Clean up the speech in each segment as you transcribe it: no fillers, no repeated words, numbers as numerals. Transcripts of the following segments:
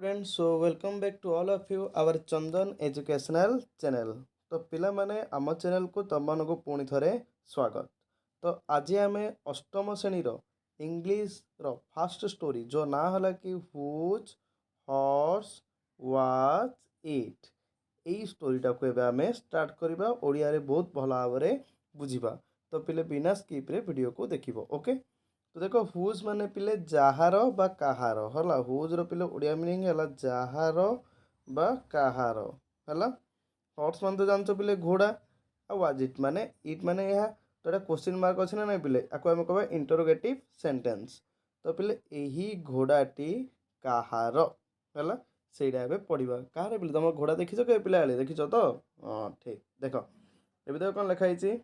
friends, so welcome back to all of you our Chandan educational channel। तो पिला माने आम चैनल को तुम को पुणी थरे स्वागत। तो आज आम अष्टम श्रेणी इंग्लिश फास्ट स्टोरी जो ना हला कि हुज हॉर्स वाज इट यही स्टोरीटा को एबे आमे स्टार्ट करबा ओडिया रे बहुत भल भाव बुझिबा। तो पिले बिना स्किप रे वीडियो को देखिबो। ओके, तो देखो हुज माने पिले जाहार बा काहार हला। हुज रो पिले ओडिया मीनिंग हला जाहार बा काहार हला। हॉर्स मान तो जानछो पिले घोड़ा। आ वाज इट माने यह तो एटा क्वेश्चन मार्क अछि ना नै पिले आको हम कहबा इंटरोगेटिव सेंटेंस। तो पिले एही घोड़ाटी काहार हला सेटा एबे पढिबा। काहार पिले तुम घोड़ा देखिछो के पिले आले देखिछो तो हां ठीक। देखो एबे देखो कोन लिखा हिची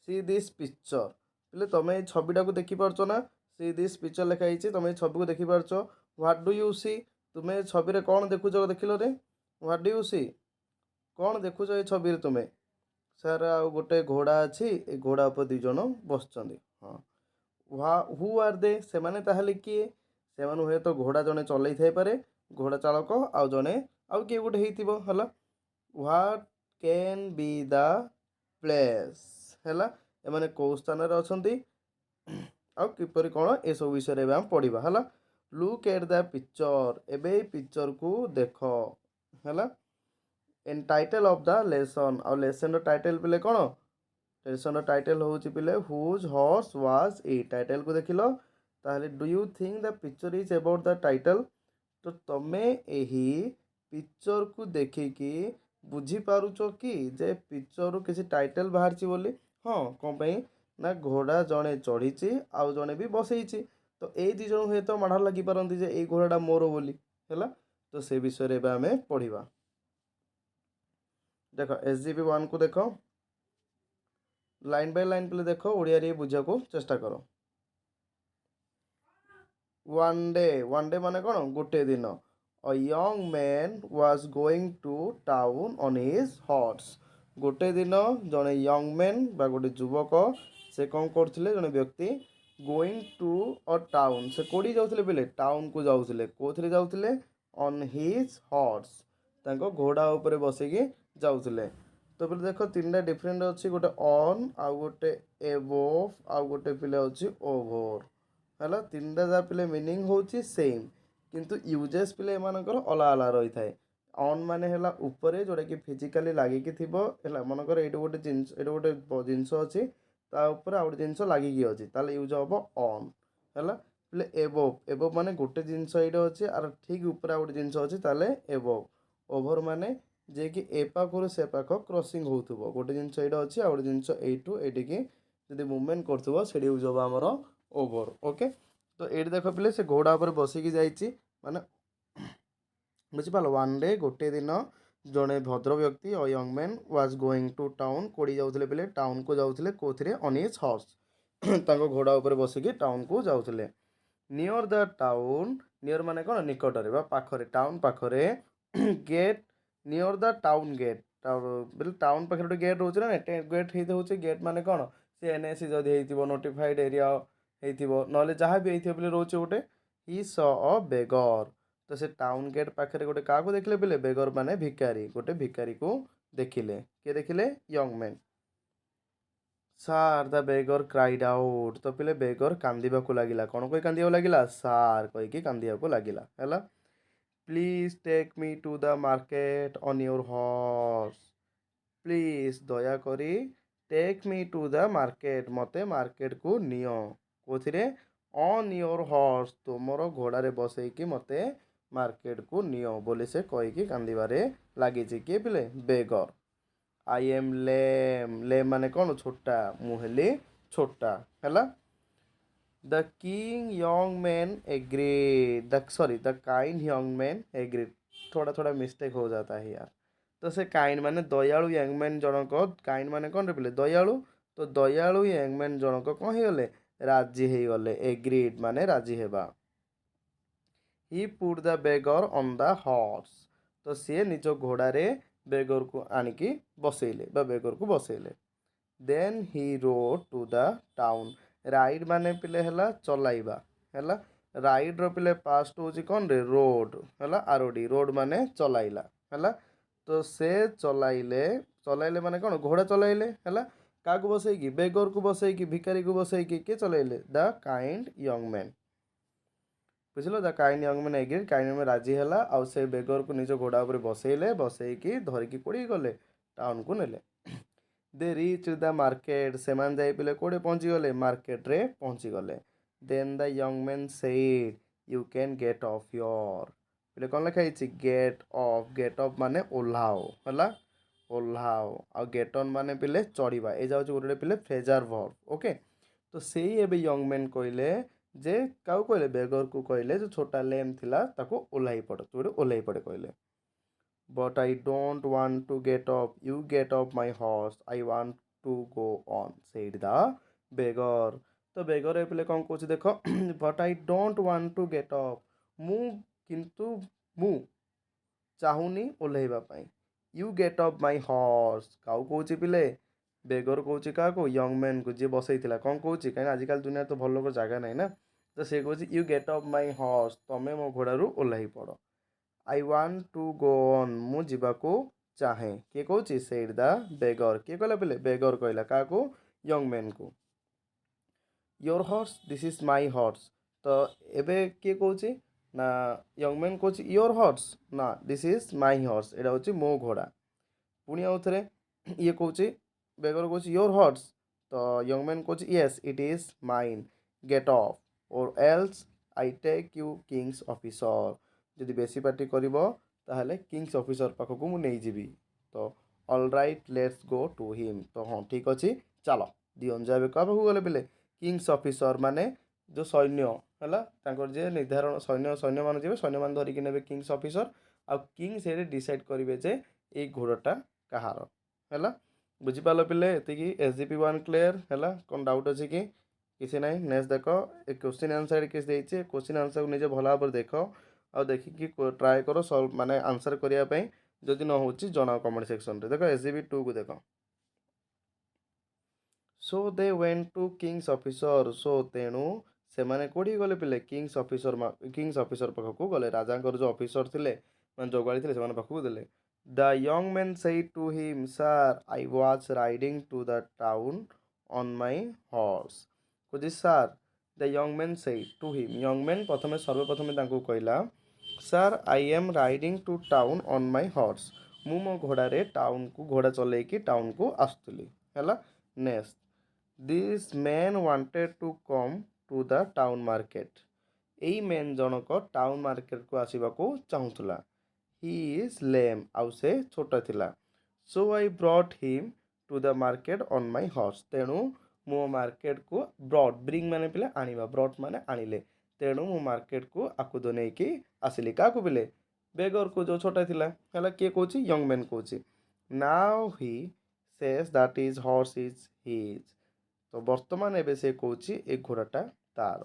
सी दिस पिक्चर पिले तुम ये छविटा को देखी पारछो ना। सी दिस पिक्चर लिखा हिची तुम ये छवि को देखी पारछो। व्हाट डू यू सी तुम ये छवि रे कोन देखुछो देखिलो रे। व्हाट डू यू सी कोन देखुछो ये छवि रे तुमे। सर आ गोटे घोड़ा अछि ए घोड़ा ऊपर दुई जण बसचंदी। हां हु आर दे से माने ताहले किए से माने हुए तो घोड़ा जने चलै थाई पारे घोड़ा चालक आउ जने आउ किए गोटे हेतिबो हला। What can be the place हला एमाने को स्थान रे अछंती आउ किपरि कोन ए सब विषय रे हम पढिबा हला। लुक एट द पिक्चर एबे पिक्चर को देखो हला। In title of the lesson और लेसन रो टाइटल पिले कोन लेसन रो टाइटल होउची पिले whose horse was a title को देखिलो ताहले do you think the picture is about the title. तो तमे एही पिक्चर को देखिकी बुझी पारुचो कि जे पिक्चर रो किसी टाइटल बाहरची बोली। हाँ कौन पई ना घोड़ा जड़े चढ़ी आउ जड़े भी बसई। तो ये दी जन हुए तो माड़ लगी पारती जे ये घोड़ाटा मोर बोली है। तो से विषय रे आमे पढ़िबा। देखो एसजीपी 1 को देखो लाइन बाय लाइन पे देखो ओडिया रे बुझा को चेष्टा करो। वन डे माने कौन गोटे दिन। A young man was going to town on his horse गोटे दिन जड़े यंग मैन बा गोटे युवक से कौन करथिले जड़े व्यक्ति गोइंग टू अ टाउन से कोड़ी जाउथिले पिले टाउन को जाउथिले कोथिले जाउथिले ऑन हिज हॉर्स तांको घोड़ा ऊपर बसिकी जाउथिले। तो पिले देखो तीन डिफरेंट अच्छी गोटे ऑन आउ गोटे एबोव आउ गोटे पिले अच्छी ओभर है। तीन टा पिले मीनिंग होची सेम किंतु यूजेस पिले एमानकर अला अला रही थाए। ऑन माने हैला ऊपरे जोड़ा कि फिजिकली लागिकी थिबो हैला मनकर एडो गोटे जिंस एडो गोटे जिंस अछि ता ऊपर आउट जिंस लागिकी अछि ताले यूज हबो ऑन हैला। पिले एबोव माने गोटे जिंस एडो अछि आर ठीक ऊपर आउट जिंस अछि ताले एबोव। ओभर माने जे कि ए पाखरु से पाख क्रॉसिंग होउथबो गोटे जिंस एडो अछि आउट जिंस एटू एटिकी जदि मूवमेंट करथबो सेडी यूज हबो हमर ओभर। ओके, तो ये देख पिले से घोड़ा पर बसिकी जाइए माने बुझिपाल। वन डे गोटे दिन जड़े भद्र व्यक्ति और young man was going to town कोड़ी जाउथिले पिले टाउन को जाउथिले कोथिरे ऑन हिज हॉर्स तांको घोड़ा ऊपर बसिकी टाउन को जाउथिले। नियर द टाउन नियर माने कौन निकटरे बा पाखरे टाउन पाखरे gate near the town gate town पाखे गोटे गेट रोचे ना गेट होते गेट माने कौन सी एनएसी जदि होइथिबो नोटिफाइड एरिया होइथिबो नले जहाँ भी होइथिबो बोले रोचे गोटे ही स अ बेगर। तो से टाउन गेट पाखे गोटे क्या देखले पिले बेगर माने भिकारी गोटे भिकारी को देखिले किए देखिले यंग मैन। सार द बेगर क्राइड आउट तो पिले बेगर कांदिबा को लागिला कौन कोई कांदिबा लागिला सार कहीकि कांदिबा को लागिला हैला। Please take me to the market on your horse please दया करी take me to the market मते मार्केट को नियो कोथिरे ऑन योर हॉर्स तुमर घोड़ारे बसैकी मते मार्केट को नियो बोली से कहीकि कांदिबारे लगी किए पिले बेगर। आई एम लेम माने कौन छोटा मुहेली छोटा हैला। The king young man agreed the kind young man agreed थोड़ा थोड़ा मिस्टेक हो जाता है यार। तो से काइंड माने दयालु यंग मैन जनक काइंड माने कौन रे पिले दयालु। तो दयालु यंग मैन जनक कौन हो गले राजी हो गले एग्रीड माने राजी हेबा। He put the beggar on the horse तो सी निज घोड़ारे बेगर को आनिकी बसैले बा बेगर को बसैले। Then he rode to the town ride माने पिले हला चलाइबा हैला राइड रो पिले पास्ट होची कौन रे रोड है आरोडी रोड माने चलाइला है तो से चलाइले माने कौन घोड़ा चलाइले है क्या बसैकी बेगर को बसैकी भिकारी को बसैकी किए चलाइले द काइंड यंग मैन बुझल the kind young man agree kind में राजी है आउ से बेगर को निज घोड़ा उपर बसैले बसैकी धरिकी कोड़ी गले टाउन को नेले दे रिच द मार्केट से जाई पिले कोड़े पहुँची गले मार्केट रे पहुँची गले then the young man said you can get off your पिले कौन लिखा गेट ऑफ माने ओह्लाओ है ओह्लाओ आ गेट ऑन माने पिले चढ़ा ए जाऊँ गोटे पिले फ्रेजर वर्ब ओके तो से यंग मैन कहले जे क्या कहले बेगर को कहले जो छोटा लेम थिला ताको ओह्लाई पड़ तू ओह्लाई पड़े कहले but I don't want to get up. You get off my horse. I want to go on, said the beggar. तो बेगर ए पिले कौन कौच देख but I don't want to get up मु किंतु मु चाहूनी ओह्लैबा पाई you get up my horse काउ कौच पिले बेगर कौच क्या को यंग मैन को जी बसई कौन कौच कहीं आजिकल दुनिया तो भल लोक जगह ना ना तो से कौच you get up my horse तमें मो घोड़ारू ओह्लाई पड़ I want to go on मु जीवाकू चाहे किए कौच सेड द बेगर किए कहला पिले बेगर कहला क्या को यंग मैन को your horse this is my horse तो एबे किए कौच ना यंग मैन कौच योर हॉर्स ना दिस इज माय हॉर्स एटा हूँ मो घोड़ा पुणी आउ थे ये कौच बेगर कौच योर हॉर्स तो यंग मैन कौच yes it is mine get off or else I take you king's officer जदि बेसी पार्टी कर किंग्स ऑफिसर पाखक मुझे तो all right let's go to him तो हाँ ठीक अच्छे चलो दियन जाए क्या पाखक गले पिले किंग्स ऑफिसर माने जो सैन्य है जे निर्धारण सैन्य मान जी सैन्य मान धरिकी ने किंग्स ऑफिसर आ किंग से डिसाइड करेंगे जे ये घोड़ाटा कहार है बुझिपाल पिले ये SGP1 क्लियर है कौन डाउट अच्छे कि किसी ना नेक्स्ट देख क्वेश्चन आंसर किस देचे क्वेश्चन आंसर को निजे भल भाव देख आ देखिकी ट्राए कर सल्व माने आंसर करने जदि न हो जनाओ कमेंट सेक्शन रे देख SGP2 को देख so they went to king's officer so तेणु से मैंने कौटी गले पिले किंग्स ऑफिसर पाखक गले राजा जो ऑफिसर थे मैं जोगाड़ी थे पाखक देले the young man said to him sir I was riding to the town on my horse कौच sir the young man said to him young man प्रथम सर्वप्रथम कहला sir I am riding to town on my horse मु मो घोड़े town को घोड़ा चलैकी town को आसुली है next this man wanted to come to the town market यही मैन जनक टाउन मार्केट को आसवाक चाहूला ही इज लेम आउ से छोटा थिला so I brought him to the market on my horse तेणु मो मार्केट को ब्रॉड ब्रिंग माने पिले आनिबा ब्रॉड माने आनिले तेणु मो मार्केट को आकुद नहीं आसिली क्या पिले बेगर को जो छोटा थिला है किए कौच यंग मैन कौच now he says that is horse is his तो बर्तमान एबे से कौच ए घोड़ाटा तार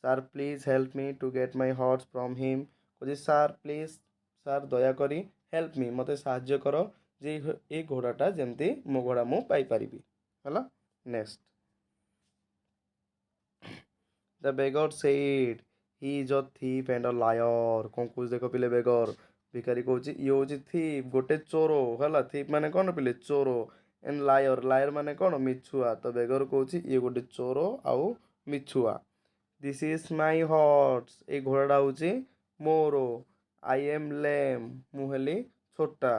sir please help me to get my horse from him कौच सर प्लीज सर दयाकोरी हेल्प मी मत साहाଯ୍य कर जे ए घोड़ाटा जमती मो घोड़ा मु पाइपारि है next the beggar said he is a thief and a liar कौन कौच देख पिले बेगर भिखारी कौच ये हूँ थीप गोटे चोर है थीप माने कौन पिले चोर एंड लायर लायर माने कौन मिछुआ तो बेगर कौच ये गोटे चोर आउ मिछुआ दिस इज माय हॉर्स ये घोड़ाटा हूँ मोर आई एम लेम मुहली छोटा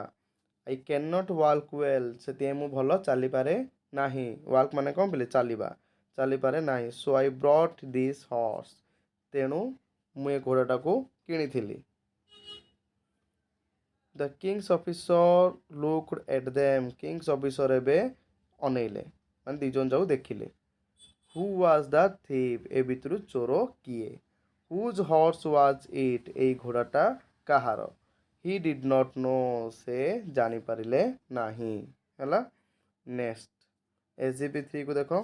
I can not walk well से मु भल चली पारे नाही वॉक माने कौन पिले चलवा चली पारे नाही so I brought this horse तेणु मुझे घोड़ाटा को किनी the king's officer looked at them king's officer एबे अनेले मान दीजन जाऊ देखिले हु वाज द थीप ए भितर चोर किए हुज हॉर्स वाज इट ए घोड़ाटा कहार ही डिड नॉट नो से जानी पारिले नाही है नेक्स्ट SGP3 को देखो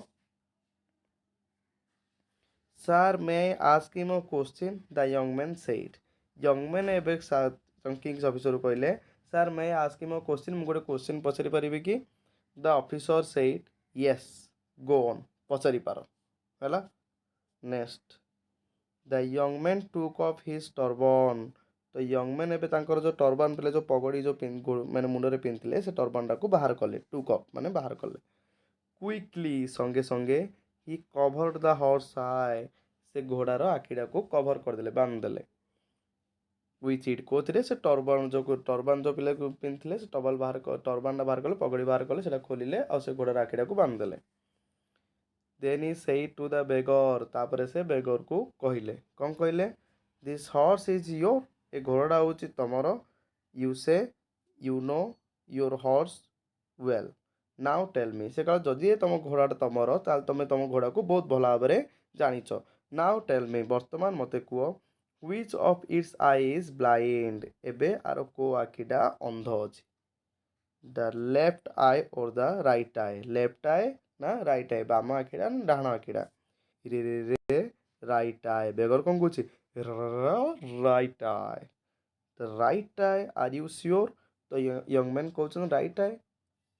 sir may ask him a question the young man said young man एबे किंग्स ऑफिसर कहले sir may ask him a question मुझे गोटे क्वेश्चन पचारि पारि कि the officer said yes go on पचारि पार है next the young man took off his turban. तो यंग मैन एबे तांकर जो टर्बान पहले जो पगड़ी जो माने मुंडरे पिंधिले से टर्बानटा को बाहर कले, टुक ऑफ माने बाहर कले। क्विकली संगे संगे ही कभर्ड द हॉर्स आई, से घोड़ार आखिटा को कभर करदेले, बांधिदेले। विच इट कोथिरे से टर्बान जो पिले पिंधिले से टर्बानटा बाहर कले, पगड़ी बाहर कले, सेटा खोलिले और से घोड़ार आखिटा को बांधिदेले। Then he said to the beggar, तापर से बेगर को कहले, कौन कहले? दिस हॉर्स इज योर, ए घोड़ाटा होची तमर। You say you know your horse well, now tell me. से कह जदि तुम घोड़ाटा तमर ताल तुम तुम घोड़ा को बहुत भल भाव जानिच। नाउ टेल मी, वर्तमान मते कुह, which of its eye is blind, एबे आर को आखिटा अंध अछि। The left eye or the right eye, left eye ना राइट आई, बाम आखिड़ा ना डाहाण आखिड़ा। रे रे रे राइट आई, बेगर कौन कहूँ right eye. The right eye, are you sure? तो यंग मैन कहते राइट आई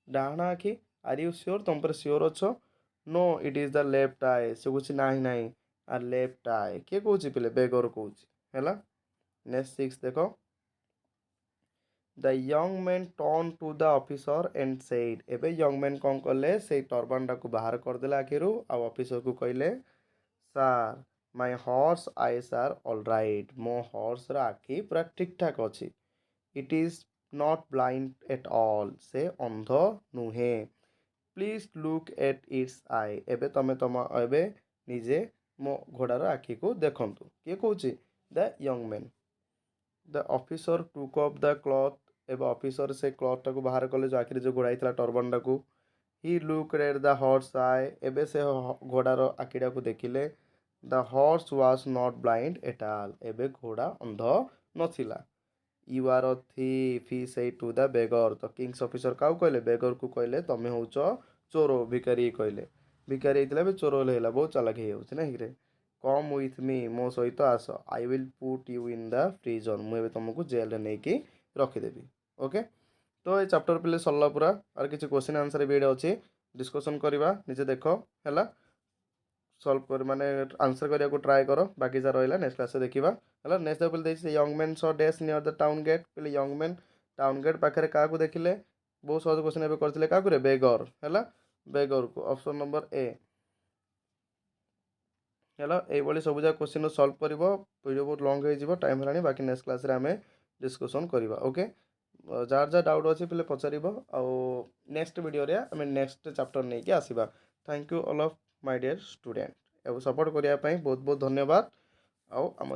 डाहाण आखि, आर यू श्योर, तुम पर श्योर अच्छ? No it is the left eye, से कहूँ ना ना आर लेफ्ट आई। किए कहूँ पिले? बेगर कहूँ है। नेक्स्ट 6 देखो। The young man turn to the officer and said, एबे यंग मैन कौन कले? से टर्बानटा को बाहर करदेले आखिरू आ ऑफिसर को कहले, sir my horse eyes are all right, मो हॉर्स रा आखि पूरा ठीक ठाक अच्छी। It is not blind at all, से अंध नुहे। Please look at its eye, एबे तमे एबे निजे मो घोड़ार आखि को देखंतु। किए कहूँ? The young man. The officer took off the cloth, एवं ऑफिसर से क्लॉथटा को बाहर कले जो आखिर जो घोड़ाई टर्बानटा को। He look at the horse eye, एबे से घोड़ार आखिटा को देखिले। The horse was not blind at all, एबे घोड़ा अंध नथिला। You are a thief, he said to the beggar. तो किंग्स ऑफिसर काउ कहले? बेगर को कहले तमे होउच चोर, भिकारी कहले। भिकारी होइतिला बे चोर होला, बहुत चालाक हे होउछ ना हिरे। कम विथ मी, मो सहित आस, I will put you in the prison, मुझे तुमको जेल नहीं कि रखिदेवी। ओके, तो ये चैप्टर पे सरला पूरा। और किसी क्वेश्चन आंसर वीडियो अच्छी डिस्कसन करवा, निजे देख है सल्व कर माने आंसर करने को ट्राए कर। बाकी जहाँ रहा नेक्स्ट क्लास देखा है। नेक्स्ट देखिए young man saw dash near the town gate, पे यंग मैन टाउन गेट पाखे क्या देखिले? बहुत सहज क्वेश्चन एवं करते क्या बेगर है, बेगर को ऑप्शन नंबर ए है। ये सब जगह क्वेश्चन सल्व कर वीडियो बहुत लंग हो टाइम है। बाकी नेक्स्ट क्लास रे आमे डिस्कसन करवा। ओके, जार जार डाउट अच्छे पे पचार आउ नेक्स्ट वीडियो रे आमे नेक्स्ट चैप्टर नहीं कि आसवा। Thank you all of my dear student, एवं सपोर्ट करने बहुत बहुत धन्यवाद। आउ आम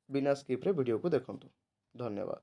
बिना स्किप रे वीडियो को देखंतु। धन्यवाद।